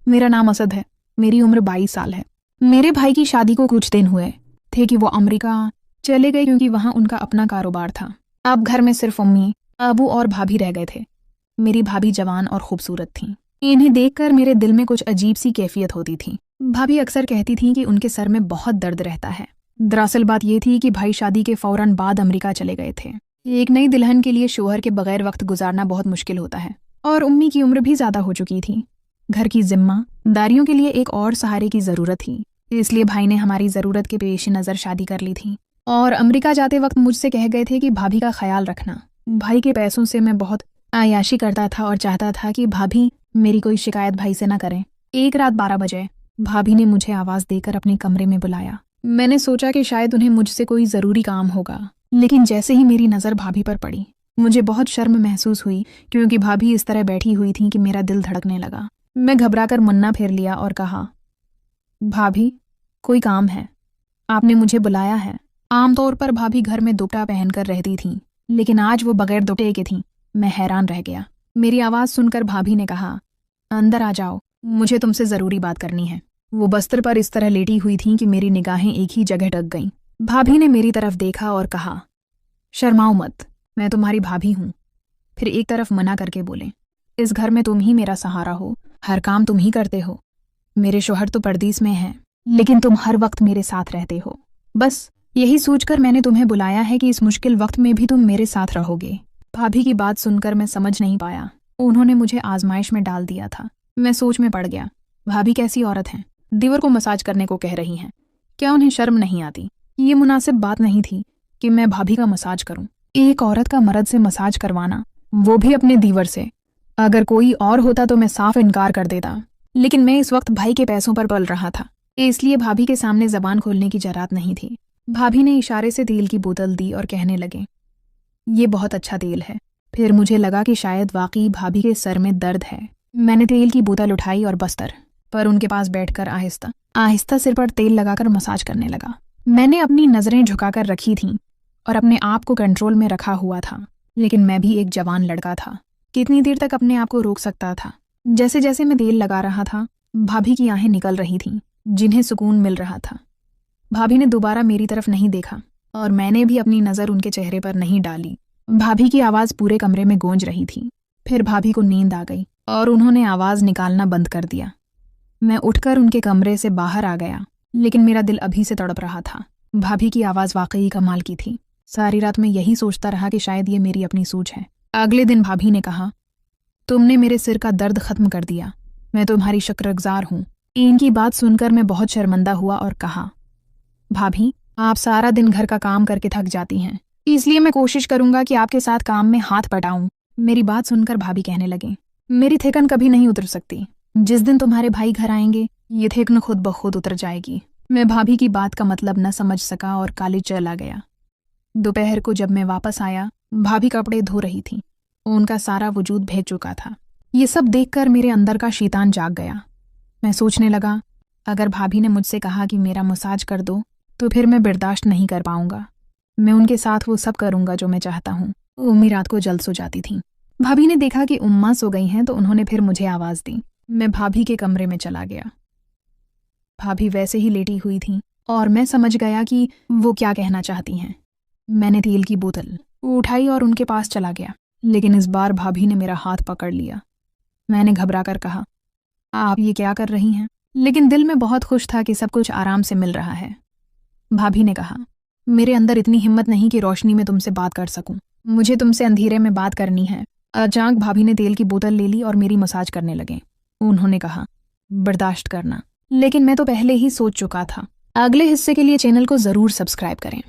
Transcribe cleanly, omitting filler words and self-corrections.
मेरा नाम असद है। मेरी उम्र 22 साल है। मेरे भाई की शादी को कुछ दिन हुए थे कि वो अमेरिका चले गए क्योंकि वहाँ उनका अपना कारोबार था। अब घर में सिर्फ अम्मी, अबू और भाभी रह गए थे। मेरी भाभी जवान और खूबसूरत थीं। इन्हें देखकर मेरे दिल में कुछ अजीब सी कैफियत होती थी। भाभी अक्सर कहती थीं कि उनके सर में बहुत दर्द रहता है। दरअसल बात ये थी कि भाई शादी के फौरन बाद अमेरिका चले गए थे। एक नई दुल्हन के लिए शोहर के बगैर वक्त गुजारना बहुत मुश्किल होता है और उम्मी की उम्र भी ज्यादा हो चुकी थी। घर की जिम्मेदारियों के लिए एक और सहारे की जरूरत थी, इसलिए भाई ने हमारी जरूरत के पेश नज़र शादी कर ली थी और अमेरिका जाते वक्त मुझसे कह गए थे कि भाभी का ख्याल रखना। भाई के पैसों से मैं बहुत आयाशी करता था और चाहता था कि भाभी मेरी कोई शिकायत भाई से न करें। एक रात 12 बजे भाभी ने मुझे आवाज़ देकर अपने कमरे में बुलाया। मैंने सोचा कि शायद उन्हें मुझसे कोई ज़रूरी काम होगा, लेकिन जैसे ही मेरी नज़र भाभी पर पड़ी मुझे बहुत शर्म महसूस हुई क्योंकि भाभी इस तरह बैठी हुई थी कि मेरा दिल धड़कने लगा। मैं घबराकर मुन्ना फेर लिया और कहा, भाभी कोई काम है? आपने मुझे बुलाया है? आमतौर पर भाभी घर में दुपट्टा पहनकर रहती थीं, लेकिन आज वो बगैर दुपट्टे के थीं। मैं हैरान रह गया। मेरी आवाज़ सुनकर भाभी ने कहा, अंदर आ जाओ, मुझे तुमसे ज़रूरी बात करनी है। वो बस्तर पर इस तरह लेटी हुई थीं कि मेरी निगाहें एक ही जगह टक गईं। भाभी ने मेरी तरफ देखा और कहा, शर्माओ मत, मैं तुम्हारी भाभी हूँ। फिर एक तरफ मना करके बोले, इस घर में तुम ही मेरा सहारा हो, हर काम तुम ही करते हो। मेरे शौहर तो परदेस में हैं, लेकिन तुम हर वक्त मेरे साथ रहते हो। बस यही सोचकर मैंने तुम्हें बुलाया है कि इस मुश्किल वक्त में भी तुम मेरे साथ रहोगे। भाभी की बात सुनकर मैं समझ नहीं पाया। उन्होंने मुझे आजमाइश में डाल दिया था। मैं सोच में पड़ गया। भाभी कैसी औरत हैं, दीवर को मसाज करने को कह रही हैं। क्या उन्हें शर्म नहीं आती? ये मुनासिब बात नहीं थी कि मैं भाभी का मसाज करूं। एक औरत का मर्द से मसाज करवाना, वो भी अपने दीवर से। अगर कोई और होता तो मैं साफ इनकार कर देता, लेकिन मैं इस वक्त भाई के पैसों पर पल रहा था, इसलिए भाभी के सामने जबान खोलने की जरात नहीं थी। भाभी ने इशारे से तेल की बोतल दी और कहने लगे, ये बहुत अच्छा तेल है। फिर मुझे लगा कि शायद वाकई भाभी के सर में दर्द है। मैंने तेल की बोतल उठाई और बस्तर पर उनके पास बैठकर आहिस्ता आहिस्ता सिर पर तेल लगाकर मसाज करने लगा। मैंने अपनी नज़रें झुकाकर रखी थीं और अपने आप को कंट्रोल में रखा हुआ था, लेकिन मैं भी एक जवान लड़का था। कितनी देर तक अपने आप को रोक सकता था? जैसे जैसे मैं तेल लगा रहा था, भाभी की आहें निकल रही थीं, जिन्हें सुकून मिल रहा था। भाभी ने दोबारा मेरी तरफ नहीं देखा और मैंने भी अपनी नज़र उनके चेहरे पर नहीं डाली। भाभी की आवाज़ पूरे कमरे में गूंज रही थी। फिर भाभी को नींद आ गई और उन्होंने आवाज़ निकालना बंद कर दिया। मैं उठकर उनके कमरे से बाहर आ गया, लेकिन मेरा दिल अभी से तड़प रहा था। भाभी की आवाज़ वाकई कमाल की थी। सारी रात मैं यही सोचता रहा कि शायद ये मेरी अपनी सोच है। अगले दिन भाभी ने कहा, तुमने मेरे सिर का दर्द ख़त्म कर दिया। मैं तुम्हारी शुक्रगुज़ार हूँ। इनकी बात सुनकर मैं बहुत शर्मिंदा हुआ और कहा, भाभी आप सारा दिन घर का काम करके थक जाती हैं, इसलिए मैं कोशिश करूंगा कि आपके साथ काम में हाथ बटाऊं। मेरी बात सुनकर भाभी कहने लगे, मेरी थकन कभी नहीं उतर सकती। जिस दिन तुम्हारे भाई घर आएंगे ये थकन खुद ब खुद उतर जाएगी। मैं भाभी की बात का मतलब न समझ सका और कॉलेज चला गया। दोपहर को जब मैं वापस आया, भाभी कपड़े धो रही थी। उनका सारा वजूद भीग चुका था। ये सब देखकर मेरे अंदर का शैतान जाग गया। मैं सोचने लगा, अगर भाभी ने मुझसे कहा कि मेरा मसाज कर दो तो फिर मैं बर्दाश्त नहीं कर पाऊंगा। मैं उनके साथ वो सब करूंगा जो मैं चाहता हूँ। उम्मी रात को जल्द सो जाती थी। भाभी ने देखा कि उम्मा सो गई हैं तो उन्होंने फिर मुझे आवाज़ दी। मैं भाभी के कमरे में चला गया। भाभी वैसे ही लेटी हुई थी और मैं समझ गया कि वो क्या कहना चाहती हैं। मैंने तेल की बोतल उठाई और उनके पास चला गया, लेकिन इस बार भाभी ने मेरा हाथ पकड़ लिया। मैंने घबरा कर कहा, आप ये क्या कर रही हैं? लेकिन दिल में बहुत खुश था कि सब कुछ आराम से मिल रहा है। भाभी ने कहा, मेरे अंदर इतनी हिम्मत नहीं कि रोशनी में तुमसे बात कर सकूं। मुझे तुमसे अंधेरे में बात करनी है। अचानक भाभी ने तेल की बोतल ले ली और मेरी मसाज करने लगे। उन्होंने कहा, बर्दाश्त करना। लेकिन मैं तो पहले ही सोच चुका था। अगले हिस्से के लिए चैनल को ज़रूर सब्सक्राइब करें।